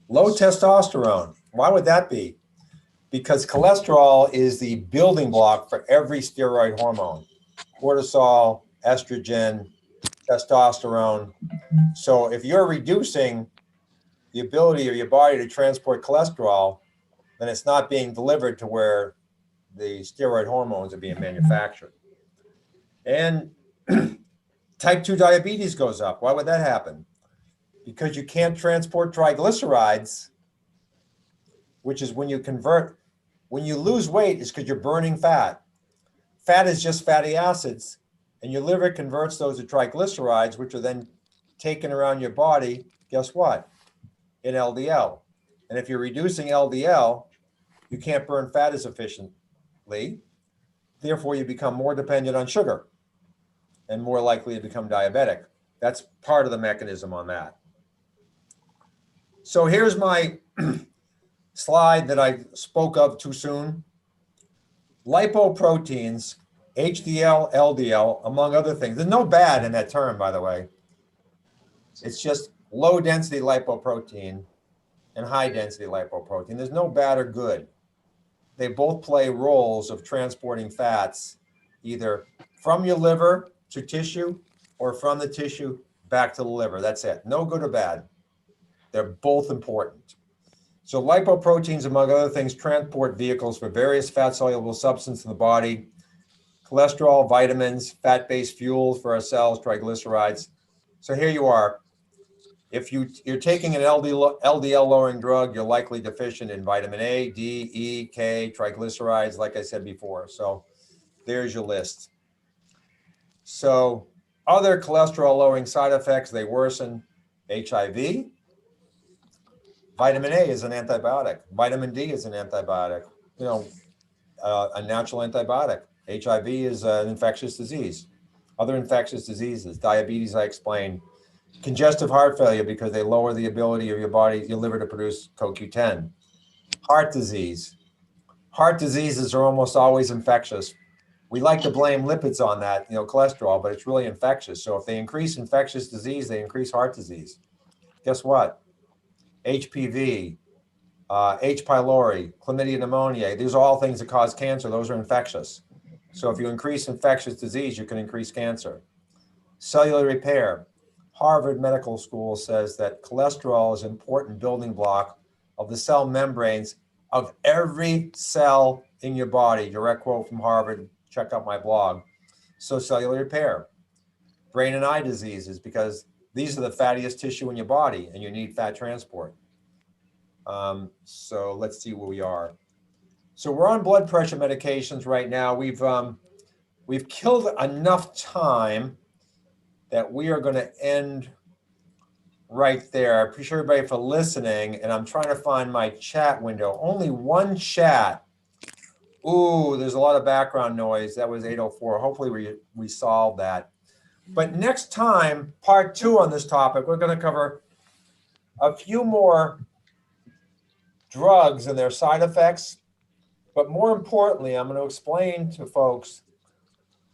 low testosterone. Why would that be? Because cholesterol is the building block for every steroid hormone: cortisol, estrogen, testosterone. So if you're reducing the ability of your body to transport cholesterol, then it's not being delivered to where the steroid hormones are being manufactured. And type 2 diabetes goes up. Why would that happen? Because you can't transport triglycerides, which is when you lose weight, is because you're burning fat. Fat is just fatty acids, and your liver converts those to triglycerides, which are then taken around your body. Guess what? In LDL. And if you're reducing LDL, you can't burn fat as efficiently. Therefore, you become more dependent on sugar and more likely to become diabetic. That's part of the mechanism on that. So here's my slide that I spoke of too soon. Lipoproteins, HDL, LDL, among other things. There's no bad in that term, by the way. It's just low density lipoprotein and high density lipoprotein. There's no bad or good. They both play roles of transporting fats either from your liver to tissue or from the tissue back to the liver. That's it. No good or bad. They're both important. So lipoproteins, among other things, transport vehicles for various fat-soluble substances in the body: cholesterol, vitamins, fat-based fuels for our cells, triglycerides. So here you are. If you're taking an LDL lowering drug, you're likely deficient in vitamin A, D, E, K, triglycerides, like I said before. So there's your list. So other cholesterol lowering side effects: they worsen HIV. Vitamin A is an antibiotic. Vitamin D is an antibiotic, a natural antibiotic. HIV is an infectious disease. Other infectious diseases: diabetes, I explained. Congestive heart failure, because they lower the ability of your liver to produce CoQ10. Heart disease. Heart diseases are almost always infectious. We like to blame lipids on that, cholesterol, but it's really infectious. So if they increase infectious disease, they increase heart disease. Guess what? HPV, H. pylori, chlamydia pneumoniae, these are all things that cause cancer. Those are infectious. So if you increase infectious disease, you can increase cancer. Cellular repair. Harvard Medical School says that cholesterol is an important building block of the cell membranes of every cell in your body. Direct quote from Harvard. Check out my blog. So cellular repair. Brain and eye diseases, because these are the fattiest tissue in your body and you need fat transport. So let's see where we are. So we're on blood pressure medications right now. We've killed enough time that we are going to end right there. I appreciate everybody for listening, and I'm trying to find my chat window. Only one chat. Ooh, there's a lot of background noise. That was 8:04. Hopefully we solved that. But next time, part 2 on this topic, we're going to cover a few more drugs and their side effects. But more importantly, I'm going to explain to folks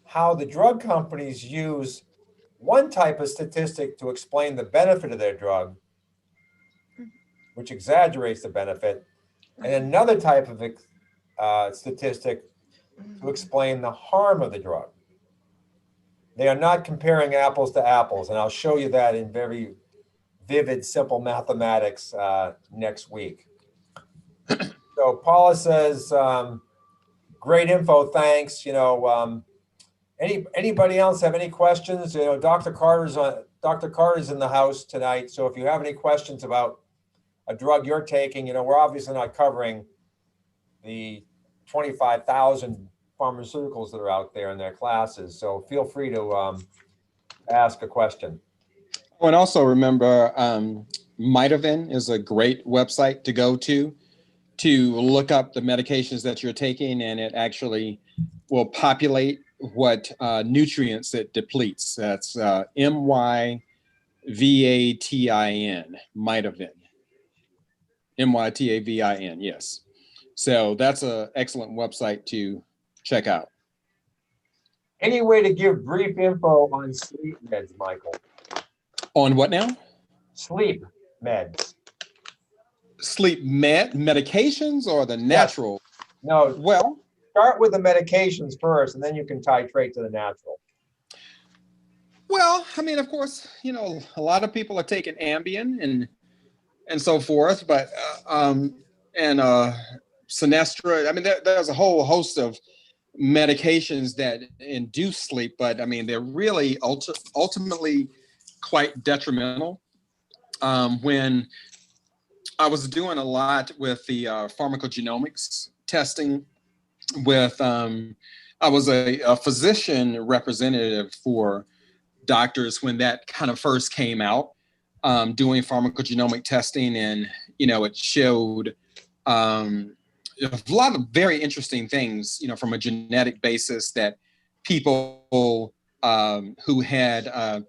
how the drug companies use one type of statistic to explain the benefit of their drug, which exaggerates the benefit, and another type of statistic to explain the harm of the drug. They are not comparing apples to apples, and I'll show you that in very vivid, simple mathematics next week. So Paula says, great info, thanks. Anybody else have any questions? Dr. Carter's in the house tonight, so if you have any questions about a drug you're taking, we're obviously not covering the 25,000 pharmaceuticals that are out there in their classes. So feel free to ask a question. and also remember, Mitavin is a great website to go to look up the medications that you're taking, and it actually will populate what nutrients it depletes. That's Myvatin, Mitavin, Mytavin, yes. So that's an excellent website to check out. Any way to give brief info on sleep meds, Michael? On what now? Sleep meds. Sleep medications or the natural? Yes. No. Well, start with the medications first, and then you can titrate to the natural. Well, I mean, of course, you know, a lot of people are taking Ambien and so forth, but Sinestra. I mean, there's a whole host of medications that induce sleep, but I mean, they're really ultimately quite detrimental. When I was doing a lot with the pharmacogenomics testing with, I was a physician representative for doctors when that kind of first came out, doing pharmacogenomic testing, and you know it showed a lot of very interesting things, you know, from a genetic basis that people who had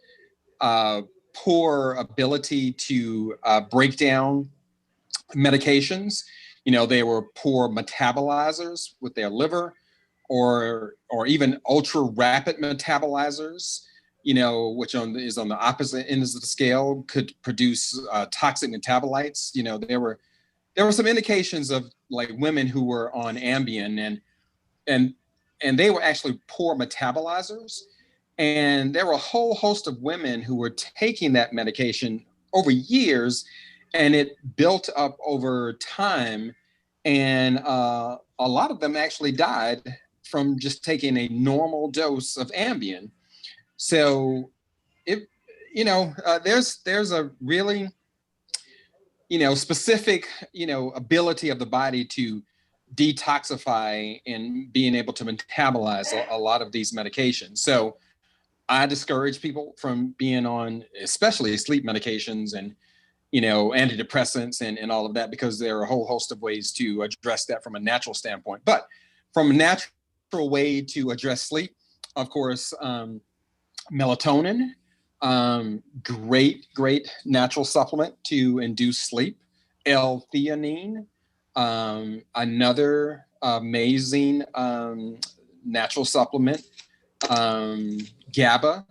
poor ability to break down medications, you know, they were poor metabolizers with their liver, or even ultra rapid metabolizers, you know, which is on the opposite ends of the scale, could produce toxic metabolites. You know, there were some indications of like women who were on Ambien and they were actually poor metabolizers, and there were a whole host of women who were taking that medication over years, and it built up over time, and a lot of them actually died from just taking a normal dose of Ambien. So it, you know, there's a really, you know, specific, you know, ability of the body to detoxify and being able to metabolize a lot of these medications. So I discourage people from being on, especially sleep medications and, you know, antidepressants and all of that, because there are a whole host of ways to address that from a natural standpoint. But from a natural way to address sleep, of course, melatonin, great natural supplement to induce sleep. L-theanine, another amazing natural supplement. GABA,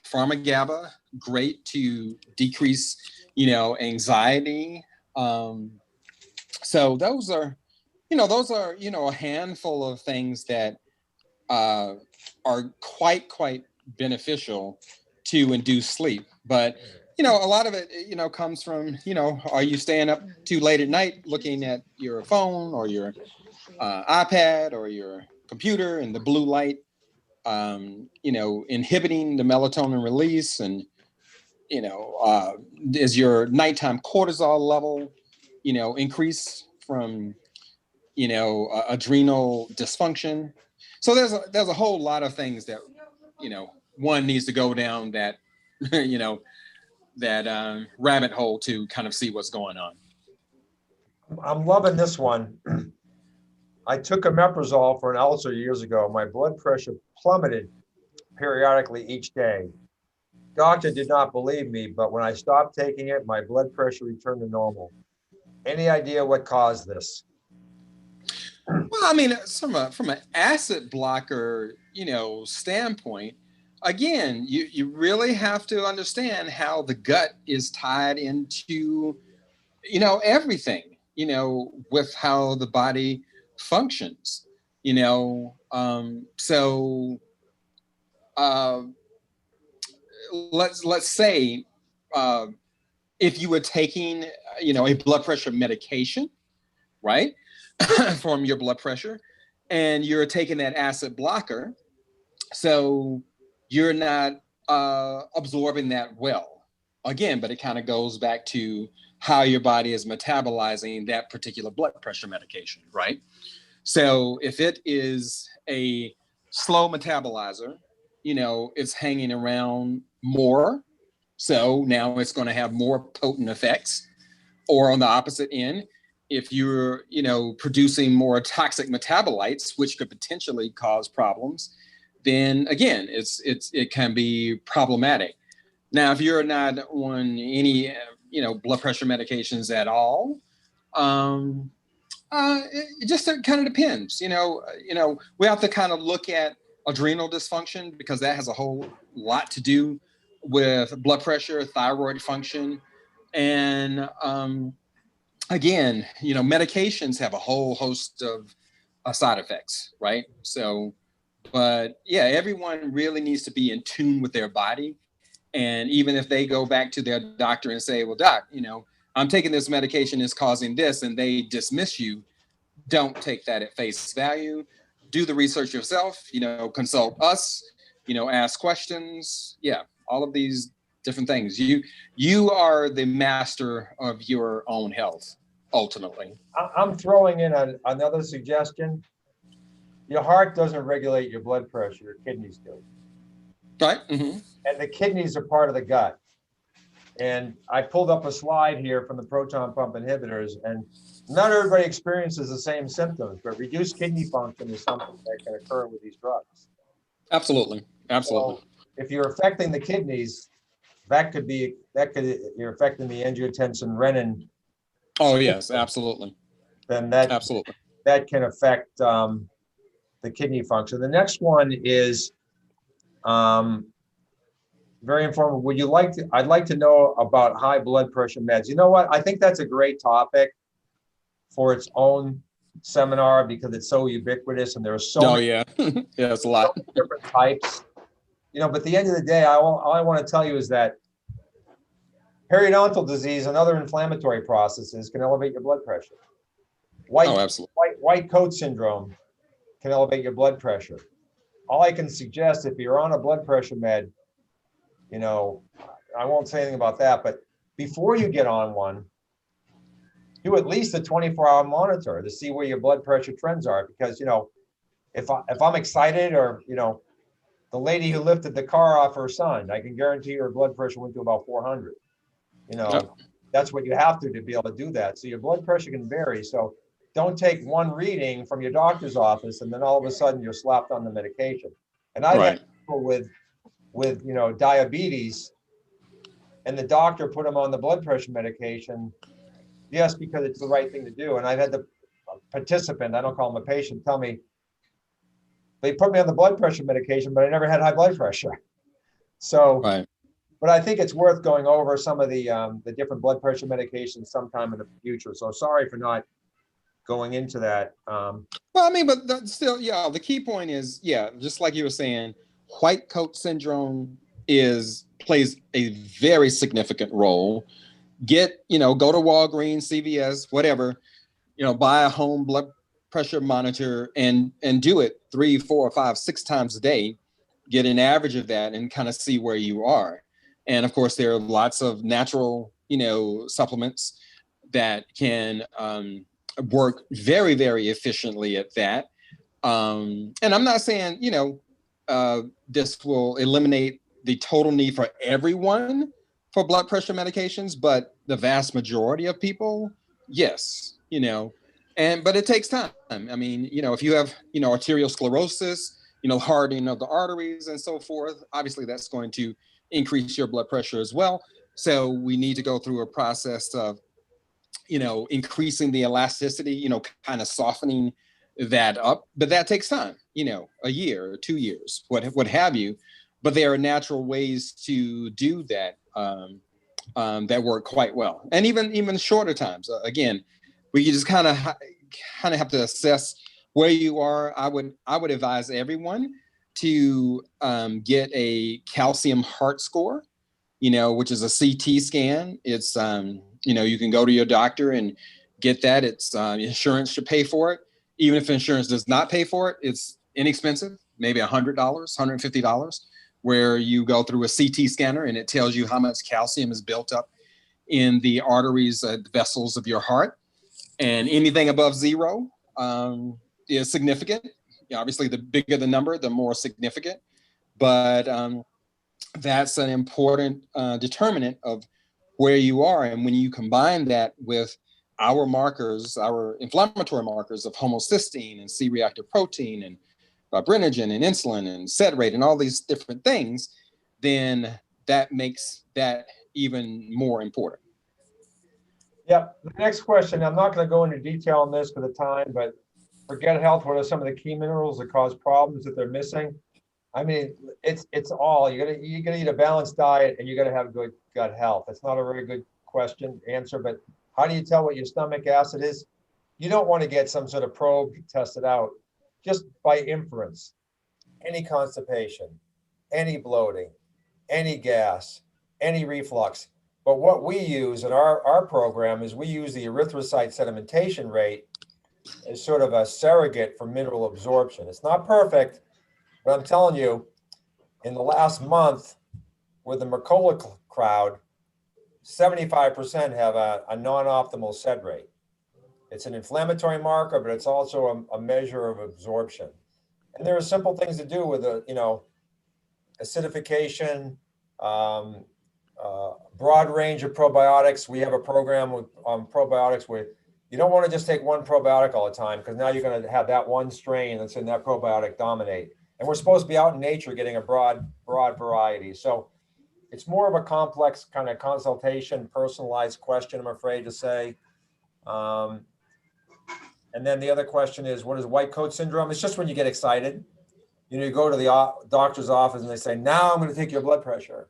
pharma-GABA, great to decrease, you know, anxiety. So those are, you know, a handful of things that are quite beneficial to induce sleep. But you know, a lot of it, you know, comes from, you know, are you staying up too late at night looking at your phone or your iPad or your computer, and the blue light, you know, inhibiting the melatonin release, and you know, is your nighttime cortisol level, you know, increase from, you know, adrenal dysfunction. So there's a whole lot of things that, you know, one needs to go down that, you know, that rabbit hole to kind of see what's going on. I'm loving this one. I took omeprazole for an ulcer years ago. My blood pressure plummeted periodically each day. Doctor did not believe me, but when I stopped taking it, my blood pressure returned to normal. Any idea what caused this? Well, I mean, from an acid blocker, you know, standpoint, again, you really have to understand how the gut is tied into, you know, everything, you know, with how the body functions, you know. So uh, let's say uh, if you were taking, you know, a blood pressure medication, right, from your blood pressure, and you're taking that acid blocker, so you're not absorbing that well. Again, but it kind of goes back to how your body is metabolizing that particular blood pressure medication, right? So if it is a slow metabolizer, you know, it's hanging around more So now it's going to have more potent effects. Or on the opposite end, if you're, producing more toxic metabolites, which could potentially cause problems, then again, it can be problematic. Now, if you're not on any, blood pressure medications at all, it just kind of depends. We have to kind of look at adrenal dysfunction because that has a whole lot to do with blood pressure, thyroid function, and again, medications have a whole host of side effects, right? So, but yeah, everyone really needs to be in tune with their body. And even if they go back to their doctor and say, well, doc, I'm taking this medication, is causing this, and they dismiss you, don't take that at face value. Do the research yourself, consult us, ask questions. Yeah, all of these different things. You are the master of your own health, ultimately. I'm throwing in another suggestion. Your heart doesn't regulate your blood pressure, your kidneys do. Right. Mm-hmm. And the kidneys are part of the gut. And I pulled up a slide here from the proton pump inhibitors, and not everybody experiences the same symptoms, but reduced kidney function is something that can occur with these drugs. Absolutely. So if you're affecting the kidneys, you're affecting the angiotensin renin. Oh yes, absolutely. Then absolutely that can affect the kidney function. The next one is very informative. I'd like to know about high blood pressure meds. You know what? I think that's a great topic for its own seminar because it's so ubiquitous and there are so many yeah, it's a lot. different types. But at the end of the day, all I want to tell you is that periodontal disease and other inflammatory processes can elevate your blood pressure. White coat syndrome can elevate your blood pressure. All I can suggest, if you're on a blood pressure med, I won't say anything about that, but before you get on one, do at least a 24-hour monitor to see where your blood pressure trends are. Because, if I'm excited or, the lady who lifted the car off her son, I can guarantee her blood pressure went to about 400. Yep. That's what you have to be able to do that. So your blood pressure can vary. So don't take one reading from your doctor's office and then all of a sudden you're slapped on the medication. And I've had people with diabetes, and the doctor put them on the blood pressure medication, yes, because it's the right thing to do. And I've had the participant, I don't call him a patient, tell me they put me on the blood pressure medication, but I never had high blood pressure. So, but I think it's worth going over some of the different blood pressure medications sometime in the future. So sorry for not going into that. Well, I mean, but still, yeah, the key point is, just like you were saying, white coat syndrome plays a very significant role. Go to Walgreens, CVS, whatever, buy a home blood pressure monitor and do it 3, 4, 5, 6 times a day, get an average of that and kind of see where you are. And of course, there are lots of natural, supplements that can work very, very efficiently at that. And I'm not saying, this will eliminate the total need for everyone for blood pressure medications, but the vast majority of people, yes, but it takes time. I mean, if you have, arterial sclerosis, hardening of the arteries and so forth, obviously that's going to increase your blood pressure as well. So we need to go through a process of, increasing the elasticity, kind of softening that up, but that takes time, a year or 2 years, what have you. But there are natural ways to do that that work quite well, and even shorter times. Again, we just kind of have to assess where you are. I would advise everyone to get a calcium heart score, which is a CT scan. It's you can go to your doctor and get that. It's insurance should pay for it. Even if insurance does not pay for it, it's inexpensive, maybe $100, $150, where you go through a CT scanner and it tells you how much calcium is built up in the arteries, the vessels of your heart. And anything above 0 is significant. Obviously, the bigger the number, the more significant. But that's an important determinant of where you are. And when you combine that with our markers, our inflammatory markers of homocysteine and C-reactive protein and fibrinogen and insulin and set rate and all these different things, then that makes that even more important. Yep. The next question, I'm not going to go into detail on this for the time, but for gut health, what are some of the key minerals that cause problems that they're missing? I mean, it's all you gotta eat a balanced diet and you gotta have good gut health. It's not a very good question answer, but how do you tell what your stomach acid is? You don't want to get some sort of probe tested out just by inference. Any constipation, any bloating, any gas, any reflux. But what we use in our program is we use the erythrocyte sedimentation rate as sort of a surrogate for mineral absorption. It's not perfect, but I'm telling you, in the last month with the Mercola crowd, 75% have a non-optimal sed rate. It's an inflammatory marker, but it's also a measure of absorption. And there are simple things to do with acidification, broad range of probiotics. We have a program with probiotics where you don't want to just take one probiotic all the time, because now you're going to have that one strain that's in that probiotic dominate. And we're supposed to be out in nature getting a broad variety. So it's more of a complex kind of consultation, personalized question, I'm afraid to say. And then the other question is, what is white coat syndrome? It's just when you get excited. You go to the doctor's office and they say, now I'm going to take your blood pressure.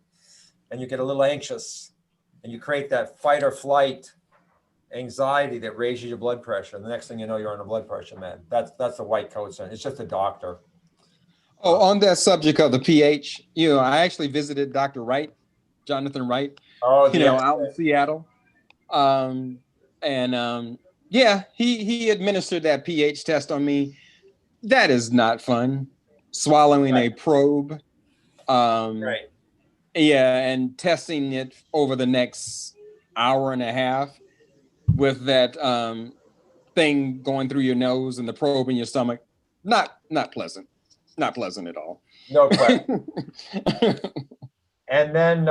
And you get a little anxious and you create that fight or flight anxiety that raises your blood pressure. And the next thing you know, you're on a blood pressure med. That's the white coat syndrome. It's just a doctor. Oh, on that subject of the pH, I actually visited Dr. Wright, Jonathan Wright, out in Seattle. Yeah, he administered that pH test on me. That is not fun. Swallowing a probe. Right. Yeah, and testing it over the next hour and a half with that thing going through your nose and the probe in your stomach. Not pleasant. Not pleasant at all. No question. And then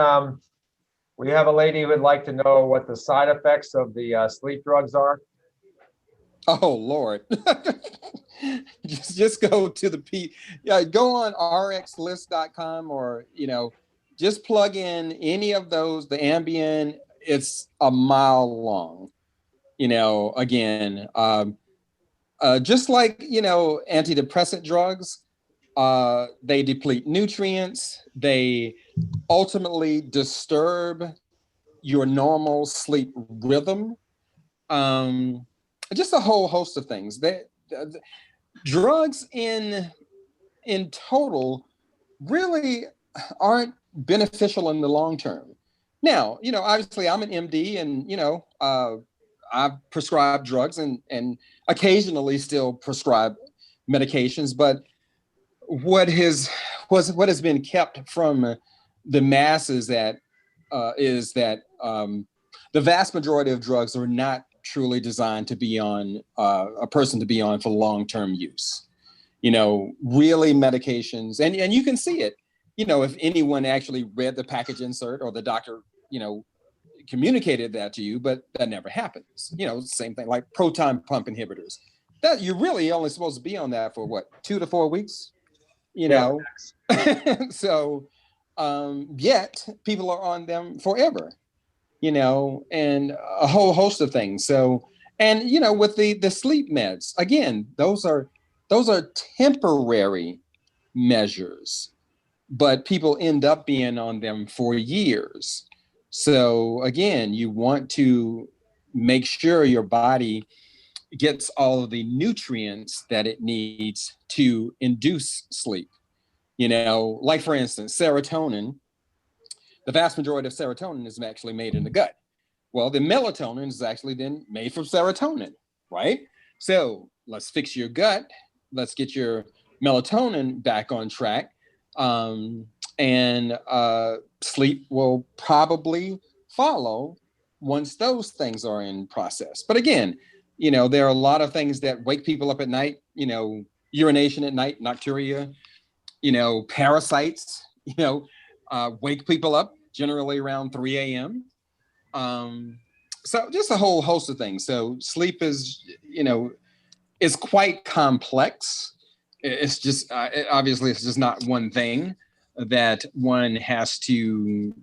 we have a lady who would like to know what the side effects of the sleep drugs are. Oh, Lord. just go to go on rxlist.com or, just plug in any of those, the Ambien, it's a mile long, again, just like, antidepressant drugs, they deplete nutrients. They ultimately disturb your normal sleep rhythm. Just a whole host of things. Drugs in total really aren't beneficial in the long term. Now, obviously I'm an MD and, I prescribe drugs and occasionally still prescribe medications, but what has been kept from the masses is that the vast majority of drugs are not truly designed to be on a person to be on for long-term use. Really medications, and you can see it, if anyone actually read the package insert or the doctor, communicated that to you, but that never happens. Same thing like proton pump inhibitors. That you're really only supposed to be on that for what, 2 to 4 weeks? So yet people are on them forever, and a whole host of things. So, and with the sleep meds, again, those are temporary measures, but people end up being on them for years. So again, you want to make sure your body gets all of the nutrients that it needs to induce sleep. Like for instance, serotonin, the vast majority of serotonin is actually made in the gut. Well, the melatonin is actually then made from serotonin, right? So let's fix your gut. Let's get your melatonin back on track. And sleep will probably follow once those things are in process. But again, there are a lot of things that wake people up at night, urination at night, nocturia, parasites, wake people up generally around 3 a.m. So just a whole host of things. So sleep is, is quite complex. It's just, obviously it's just not one thing that one has to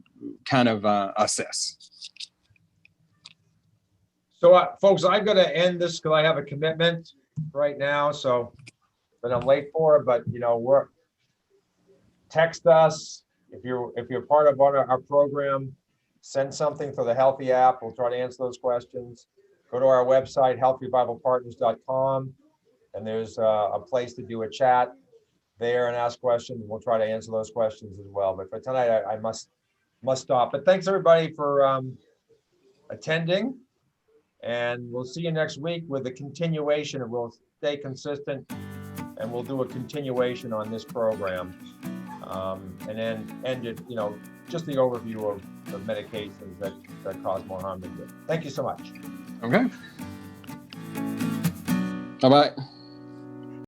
kind of assess. So, folks, I've got to end this because I have a commitment right now. So, but I'm late for it. But text us if you're part of our program. Send something for the Healthy app. We'll try to answer those questions. Go to our website, healthrevivalpartners.com, and there's a place to do a chat there and ask questions. We'll try to answer those questions as well. But for tonight, I must stop. But thanks everybody for attending. And we'll see you next week with a continuation, and we'll stay consistent, and we'll do a continuation on this program. And then end it, just the overview of medications that cause more harm than good. Thank you so much. Okay. Bye-bye.